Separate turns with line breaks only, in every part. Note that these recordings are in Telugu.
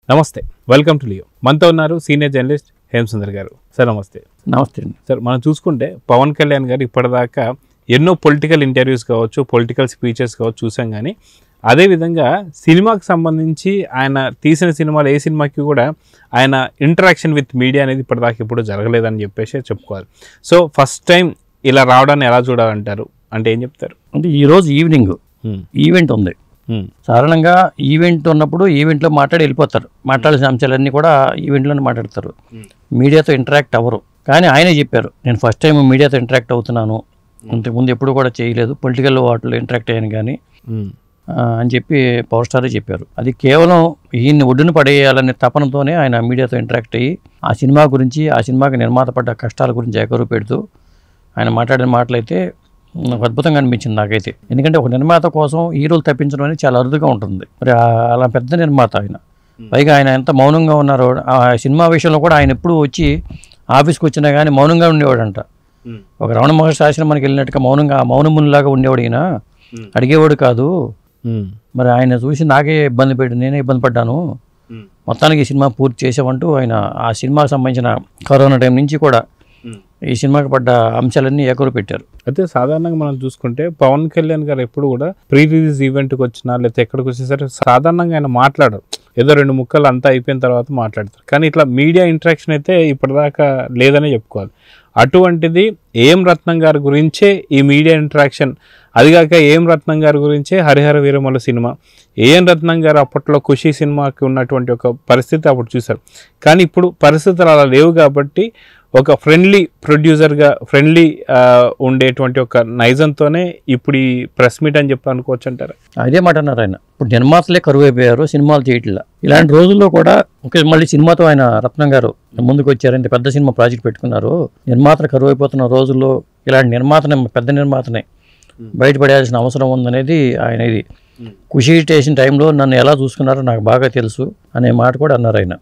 నమస్తే, వెల్కమ్ టు లియో. మనతో ఉన్నారు సీనియర్ జర్నలిస్ట్ హేమసుందర్ గారు. సార్ నమస్తే.
నమస్తే అండి.
సార్, మనం చూసుకుంటే పవన్ కళ్యాణ్ గారు ఇప్పటిదాకా ఎన్నో పొలిటికల్ ఇంటర్వ్యూస్ కావచ్చు, పొలిటికల్ స్పీచెస్ కావచ్చు చూసాం. కానీ అదేవిధంగా సినిమాకి సంబంధించి ఆయన తీసిన సినిమాలు ఏ సినిమాకి కూడా ఆయన ఇంటరాక్షన్ విత్ మీడియా అనేది ఇప్పటిదాకా ఎప్పుడు జరగలేదని చెప్పేసి చెప్పుకోవాలి. సో ఫస్ట్ టైం ఇలా రావడాన్ని ఎలా చూడాలంటారు, అంటే ఏం చెప్తారు?
అంటే ఈరోజు ఈవినింగ్ ఈవెంట్ ఉంది. సాధారణంగా ఈవెంట్ ఉన్నప్పుడు ఈవెంట్లో మాట్లాడి వెళ్ళిపోతారు. మాట్లాడాల్సిన అంశాలన్నీ కూడా ఈవెంట్లోనే మాట్లాడతారు, మీడియాతో ఇంటరాక్ట్ అవ్వరు. కానీ ఆయనే చెప్పారు, నేను ఫస్ట్ టైం మీడియాతో ఇంటరాక్ట్ అవుతున్నాను, ఇంతకుముందు ఎప్పుడు కూడా చేయలేదు, పొలిటికల్ వాటిలో ఇంటరాక్ట్ అయ్యాను కానీ అని చెప్పి పవర్ స్టారే చెప్పారు. అది కేవలం ఈయన్ని ఒడ్డున పడేయాలనే తపనతోనే ఆయన మీడియాతో ఇంటరాక్ట్ అయ్యి ఆ సినిమా గురించి, ఆ సినిమాకి నిర్మాత పడ్డ కష్టాల గురించి ఎగరు పెడుతూ ఆయన మాట్లాడిన మాటలైతే నాకు అద్భుతంగా అనిపించింది నాకైతే. ఎందుకంటే ఒక నిర్మాత కోసం హీరోలు తప్పించడం అనేది చాలా అరుదుగా ఉంటుంది. మరి అలా పెద్ద నిర్మాత ఆయన, పైగా ఆయన ఎంత మౌనంగా ఉన్నారో ఆ సినిమా విషయంలో కూడా ఆయన ఎప్పుడు వచ్చి ఆఫీస్కి వచ్చినా కానీ మౌనంగా ఉండేవాడంట. ఒక రమణ మహర్షి ఆశ్రమానికి వెళ్ళినట్టుగా మౌనంగా మౌనమునిలాగా ఉండేవాడు ఈయన, అడిగేవాడు కాదు. మరి ఆయన చూసి నాకే నేనే ఇబ్బంది పడ్డాను, మొత్తానికి ఈ సినిమా పూర్తి చేసామంటూ ఆయన ఆ సినిమాకి సంబంధించిన కరోనా టైం నుంచి కూడా ఈ సినిమాకి పడ్డ అంశాలన్నీ ఏకరు పెట్టారు.
అయితే సాధారణంగా మనం చూసుకుంటే పవన్ కళ్యాణ్ గారు ఎప్పుడు కూడా ప్రీ రిలీజ్ ఈవెంట్కి వచ్చినా లేకపోతే ఎక్కడికి వచ్చేసరికి సాధారణంగా ఆయన మాట్లాడరు, ఏదో రెండు ముక్కలు అంతా అయిపోయిన తర్వాత మాట్లాడతారు. కానీ ఇట్లా మీడియా ఇంటరాక్షన్ అయితే ఇప్పటిదాకా లేదనే చెప్పుకోవాలి. అటువంటిది ఏం రత్నం గారి గురించే ఈ మీడియా ఇంటరాక్షన్, అదిగాక ఏం రత్నం గారి గురించే హరిహర వీరమల సినిమా, ఏం రత్నం గారు అప్పట్లో ఖుషి సినిమాకి ఉన్నటువంటి ఒక పరిస్థితి అప్పుడు చూశారు. కానీ ఇప్పుడు పరిస్థితులు అలా లేవు కాబట్టి ఒక ఫ్రెండ్లీ ప్రొడ్యూసర్గా ఫ్రెండ్లీ ఉండేటువంటి ఒక నైజంతోనే ఇప్పుడు ఈ ప్రెస్ మీట్ అని చెప్పి అనుకోవచ్చు అంటారు.
అదే మాట అన్నారు ఆయన. ఇప్పుడు నిర్మాతలే కరువు అయిపోయారు, సినిమాలు చేయట్లా. ఇలాంటి రోజుల్లో కూడా మళ్ళీ సినిమాతో ఆయన రత్నం గారు ముందుకు వచ్చారు, ఇంత పెద్ద సినిమా ప్రాజెక్ట్ పెట్టుకున్నారు. నిర్మాతలు కరువు అయిపోతున్న రోజుల్లో ఇలాంటి నిర్మాతనే, పెద్ద నిర్మాతనే బయటపడేయాల్సిన అవసరం ఉందనేది ఆయన. ఇది ఖుషి స్టేషన్ టైంలో నన్ను ఎలా చూసుకున్నారో నాకు బాగా తెలుసు అనే మాట కూడా అన్నారు ఆయన.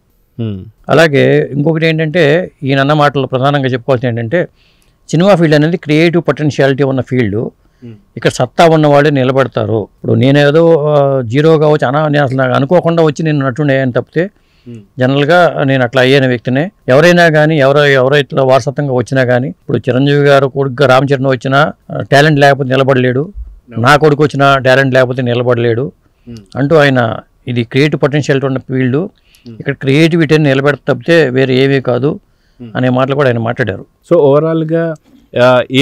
అలాగే ఇంకొకటి ఏంటంటే ఈయన అన్న మాటలు ప్రధానంగా చెప్పుకోవాల్సింది ఏంటంటే, సినిమా ఫీల్డ్ అనేది క్రియేటివ్ పొటెన్షియాలిటీ ఉన్న ఫీల్డ్. ఇక్కడ సత్తా ఉన్న వాళ్ళే నిలబడతారు. ఇప్పుడు నేనేదో జీరోగా వచ్చి నేను అసలు నాకు అనుకోకుండా వచ్చి నేను నటుండే అని తప్పితే జనరల్గా నేను అట్లా అయ్యే వ్యక్తినే. ఎవరైనా కానీ ఎవరో ఇట్లా వారసత్వంగా వచ్చినా కానీ, ఇప్పుడు చిరంజీవి గారు కొడుకుగా రామ్ చరణ్ వచ్చినా టాలెంట్ లేకపోతే నిలబడలేడు, నా కొడుకు వచ్చినా టాలెంట్ లేకపోతే నిలబడలేడు అంటూ ఆయన, ఇది క్రియేటివ్ పొటెన్షియాలిటీ ఉన్న ఫీల్డ్, ఇక్కడ క్రియేటివిటీని నిలబెడత తప్పితే వేరే ఏమీ కాదు అనే మాటలు కూడా ఆయన మాట్లాడారు. సో
ఓవరాల్గా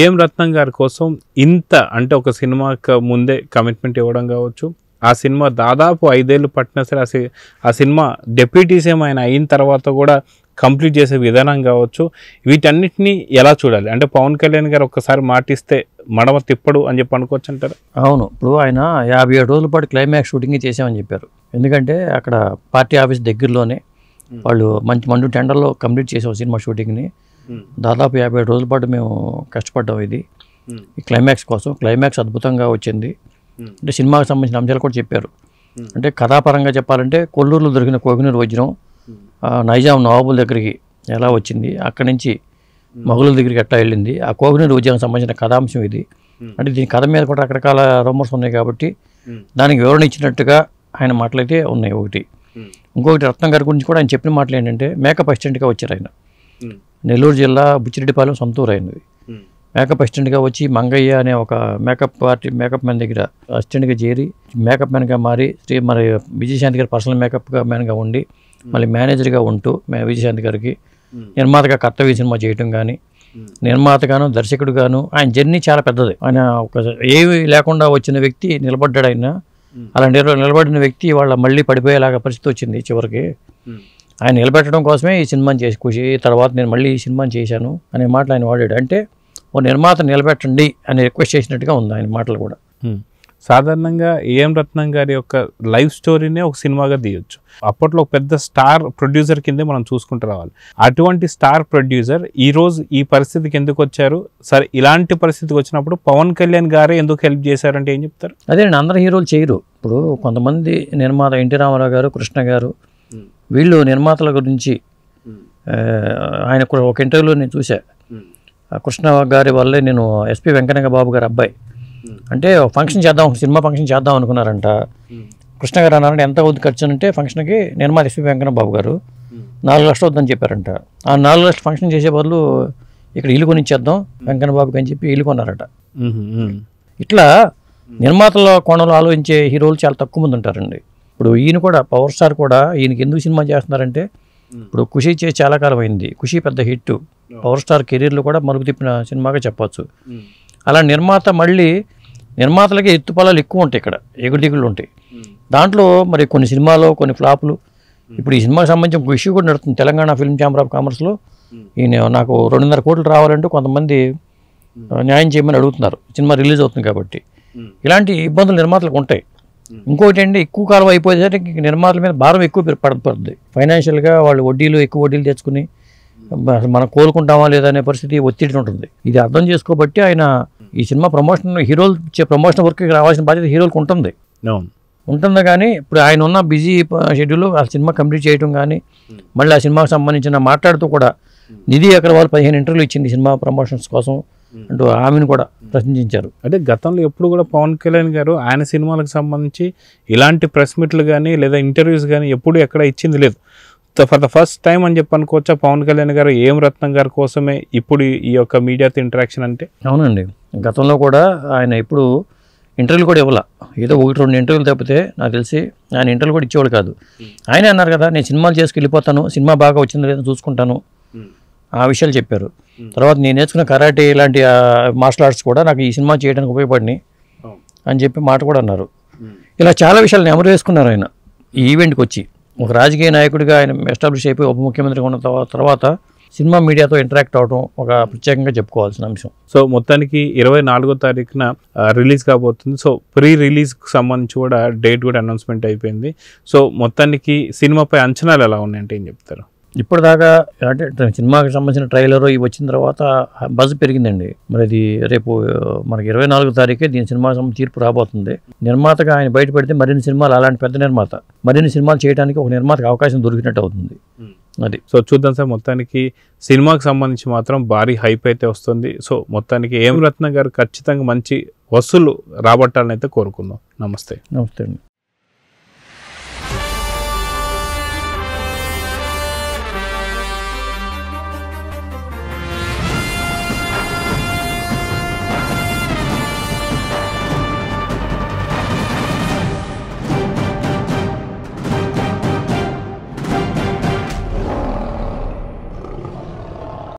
ఏం రత్నం గారి కోసం ఇంత అంటే ఒక సినిమాకి ముందే కమిట్మెంట్ ఇవ్వడం కావచ్చు, ఆ సినిమా దాదాపు 5 ఏళ్ళు పట్టినా సరే ఆ సినిమా డెప్యూటీస్ ఏమైనా అయిన తర్వాత కూడా కంప్లీట్ చేసే విధానం కావచ్చు, వీటన్నిటిని ఎలా చూడాలి? అంటే పవన్ కళ్యాణ్ గారు ఒక్కసారి మాటిస్తే మడమ తిప్పడు అని చెప్పి అనుకోవచ్చు అంటారు.
అవును, ఇప్పుడు ఆయన 57 రోజుల పాటు క్లైమాక్స్ షూటింగ్ చేసామని చెప్పారు. ఎందుకంటే అక్కడ పార్టీ ఆఫీస్ దగ్గరలోనే వాళ్ళు మండు టెండర్లో కంప్లీట్ చేసాం సినిమా షూటింగ్ని. దాదాపు 57 రోజుల పాటు మేము కష్టపడ్డాం ఇది ఈ క్లైమాక్స్ కోసం. క్లైమాక్స్ అద్భుతంగా వచ్చింది. అంటే సినిమాకి సంబంధించిన అంశాలు కూడా చెప్పారు. అంటే కథాపరంగా చెప్పాలంటే కొల్లూరులో దొరికిన కోహినూర్ వజ్రం నైజాం నవాబుల దగ్గరికి ఎలా వచ్చింది, అక్కడి నుంచి మొఘలుల దగ్గరికి ఎట్లా వెళ్ళింది, ఆ కోహినూర్ వజ్రానికి సంబంధించిన కథాంశం ఇది. అంటే దీని కథ మీద కూడా రకరకాల రూమర్స్ ఉన్నాయి కాబట్టి దానికి వివరణ ఇచ్చినట్టుగా ఆయన మాటలైతే ఉన్నాయి. ఒకటి ఇంకొకటి రత్నం గారి గురించి కూడా ఆయన చెప్పిన మాటలు ఏంటంటే, మేకప్ అసిస్టెంట్గా వచ్చారు ఆయన. నెల్లూరు జిల్లా బుచ్చిరెడ్డిపాలెం సొంతూరు అయినది. మేకప్ అసిస్టెంట్గా వచ్చి మంగయ్య అనే ఒక మేకప్ మ్యాన్ దగ్గర అసిస్టెంట్గా చేరి మేకప్ మ్యాన్గా మారి మరి విజయశాంతి గారి పర్సనల్ మేకప్ మ్యాన్గా ఉండి మళ్ళీ మేనేజర్గా ఉంటూ విజయశాంతి గారికి నిర్మాతగా కర్తవ్య సినిమా చేయటం కానీ, నిర్మాతగాను దర్శకుడుగాను ఆయన జర్నీ చాలా పెద్దది. ఆయన ఒక ఏమి లేకుండా వచ్చిన వ్యక్తి నిలబడ్డాడు. ఆయన అలా నిలబడిన వ్యక్తి వాళ్ళ మళ్ళీ పడిపోయేలాగా పరిస్థితి వచ్చింది చివరికి. ఆయన నిలబెట్టడం కోసమే ఈ సినిమాని చేసి ఖుషి తర్వాత నేను మళ్ళీ ఈ సినిమాని చేశాను అనే మాటలు ఆయన వాడాడు. అంటే ఓ నిర్మాత నిలబెట్టండి అని రిక్వెస్ట్ చేసినట్టుగా ఉంది ఆయన మాటలు కూడా.
సాధారణంగా ఏం రత్నం గారి యొక్క లైఫ్ స్టోరీనే ఒక సినిమాగా తీయొచ్చు. అప్పట్లో ఒక పెద్ద స్టార్ ప్రొడ్యూసర్ కిందే మనం చూసుకుంటూ రావాలి. అటువంటి స్టార్ ప్రొడ్యూసర్ ఈరోజు ఈ పరిస్థితికి ఎందుకు వచ్చారు? సరే, ఇలాంటి పరిస్థితికి వచ్చినప్పుడు పవన్ కళ్యాణ్ గారే ఎందుకు హెల్ప్ చేశారంటే ఏం చెప్తారు?
అదే అందరు హీరోలు చేయరు. ఇప్పుడు కొంతమంది నిర్మాత ఎన్టీ రామారావు గారు, కృష్ణ గారు, వీళ్ళు నిర్మాతల గురించి ఆయన ఒక ఇంటర్వ్యూలో నేను చూసా. కృష్ణ గారి వల్లే నేను ఎస్పి వెంకయ్య బాబు గారి అబ్బాయి అంటే ఫంక్షన్ చేద్దాం, సినిమా ఫంక్షన్ చేద్దాం అనుకున్నారంట. కృష్ణ గారు అన్నారంటే ఎంత అవుద్ది ఖర్చు అంటే ఫంక్షన్కి నిర్మాత ఎస్పీ వెంకన్న బాబు గారు 4 లక్షలు అవుతుందని చెప్పారంట. ఆ 4 లక్షలు ఫంక్షన్ చేసే బదులు ఇక్కడ ఇల్లు కొనిచ్చేద్దాం వెంకన్న బాబుకి అని చెప్పి ఇల్లు కొన్నారట. ఇట్లా నిర్మాతల కోణంలో ఆలోచించే హీరోలు చాలా తక్కువ మంది ఉంటారండి. ఇప్పుడు ఈయన కూడా పవర్ స్టార్ కూడా ఈయనకి ఎందుకు సినిమా చేస్తున్నారంటే ఇప్పుడు ఖుషి చేసి చాలా కాలం అయింది. ఖుషి పెద్ద హిట్, పవర్ స్టార్ కెరీర్లో కూడా మలుపు తిప్పిన సినిమాగా చెప్పచ్చు. అలా నిర్మాత మళ్ళీ నిర్మాతలకి ఎత్తుపలాలు ఎక్కువ ఉంటాయి, ఇక్కడ ఎగుడిగుళ్ళు ఉంటాయి. దాంట్లో మరి కొన్ని సినిమాలో కొన్ని ఫ్లాపులు. ఇప్పుడు ఈ సినిమాకి సంబంధించిన ఒక ఇష్యూ కూడా నడుస్తుంది తెలంగాణ ఫిల్మ్ ఛాంబర్ ఆఫ్ కామర్స్లో. ఈయన నాకు 2.5 కోట్లు రావాలంటూ కొంతమంది న్యాయం చేయమని అడుగుతున్నారు, సినిమా రిలీజ్ అవుతుంది కాబట్టి. ఇలాంటి ఇబ్బందులు నిర్మాతలకు ఉంటాయి. ఇంకోటి ఏంటి, ఎక్కువ కాలం అయిపోయేసరికి నిర్మాతల మీద భారం ఎక్కువ పడుతుంది. ఫైనాన్షియల్గా వాళ్ళు ఎక్కువ వడ్డీలు తెచ్చుకుని మనం కోలుకుంటామా లేదా అనే పరిస్థితి ఒత్తిడి ఉంటుంది. ఇది అర్థం చేసుకోబట్టి ఆయన ఈ సినిమా ప్రమోషన్ వర్క్ రావాల్సిన బాధ్యత హీరోలకు ఉంటుంది. కానీ ఇప్పుడు ఆయన ఉన్న బిజీ షెడ్యూల్ ఆ సినిమా కంప్లీట్ చేయడం కానీ, మళ్ళీ ఆ సినిమాకి సంబంధించిన మాట్లాడుతూ కూడా నిధి అగర్వాల్ 15 ఇంటర్వ్యూలు ఇచ్చింది సినిమా ప్రమోషన్స్ కోసం అంటూ ఆమెను కూడా ప్రశ్నించారు.
అంటే గతంలో ఎప్పుడు కూడా పవన్ కళ్యాణ్ గారు ఆయన సినిమాలకు సంబంధించి ఇలాంటి ప్రెస్ మీట్లు కానీ లేదా ఇంటర్వ్యూస్ కానీ ఎప్పుడు ఎక్కడ ఇచ్చింది లేదు. ఫర్ ద ఫస్ట్ టైం అని చెప్పి అనుకోవచ్చా పవన్ కళ్యాణ్ గారు ఏం రత్నం గారి కోసమే ఇప్పుడు ఈ యొక్క మీడియాతో ఇంటరాక్షన్ అంటే?
అవునండి, గతంలో కూడా ఆయన ఎప్పుడు ఇంటర్వ్యూలు కూడా ఇవ్వాల, ఏదో 1-2 ఇంటర్వ్యూలు తప్పితే నాకు తెలిసి ఆయన ఇంటర్వ్యూలు కూడా ఇచ్చేవాళ్ళు కాదు. ఆయనే అన్నారు కదా, నేను సినిమాలు చేసుకు వెళ్ళిపోతాను, సినిమా బాగా వచ్చిందో లేదో చూసుకుంటాను, ఆ విషయాలు చెప్పారు. తర్వాత నేను నేర్చుకున్న కరాటే ఇలాంటి మార్షల్ ఆర్ట్స్ కూడా నాకు ఈ సినిమా చేయడానికి ఉపయోగపడినాయి అని చెప్పి మాట కూడా అన్నారు. ఇలా చాలా విషయాలు నెమరు వేసుకున్నారు ఆయన ఈ ఈవెంట్కి వచ్చి. ఒక రాజకీయ నాయకుడిగా ఆయన ఎస్టాబ్లిష్ అయిపోయి ఉప ముఖ్యమంత్రిగా ఉన్న తర్వాత సినిమా మీడియాతో ఇంటరాక్ట్ అవడం ఒక ప్రత్యేకంగా చెప్పుకోవాల్సిన అంశం.
సో మొత్తానికి 24వ తారీఖున రిలీజ్ కాబోతుంది. సో ప్రీ రిలీజ్కి సంబంధించి కూడా డేట్ కూడా అనౌన్స్మెంట్ అయిపోయింది. సో మొత్తానికి సినిమాపై అంచనాలు ఎలా ఉన్నాయంటే ఏం చెప్తారు?
ఇప్పటిదాకా అంటే సినిమాకి సంబంధించిన ట్రైలర్ ఇవి వచ్చిన తర్వాత బజ్ పెరిగిందండి. మరి అది రేపు మనకి 24వ తారీఖే దీని సినిమా తీర్పు రాబోతుంది. నిర్మాతగా ఆయన బయట పెడితే మరిన్ని సినిమాలు, అలాంటి పెద్ద నిర్మాత మరిన్ని సినిమాలు చేయడానికి ఒక నిర్మాతకు అవకాశం దొరికినట్టు అవుతుంది. అది
సో చూద్దాం సార్. మొత్తానికి సినిమాకి సంబంధించి మాత్రం భారీ హైప్ అయితే వస్తుంది. సో మొత్తానికి ఏం రత్న గారు ఖచ్చితంగా మంచి వసూలు రాబట్టాలని అయితే కోరుకుందాం. నమస్తే.
నమస్తే అండి.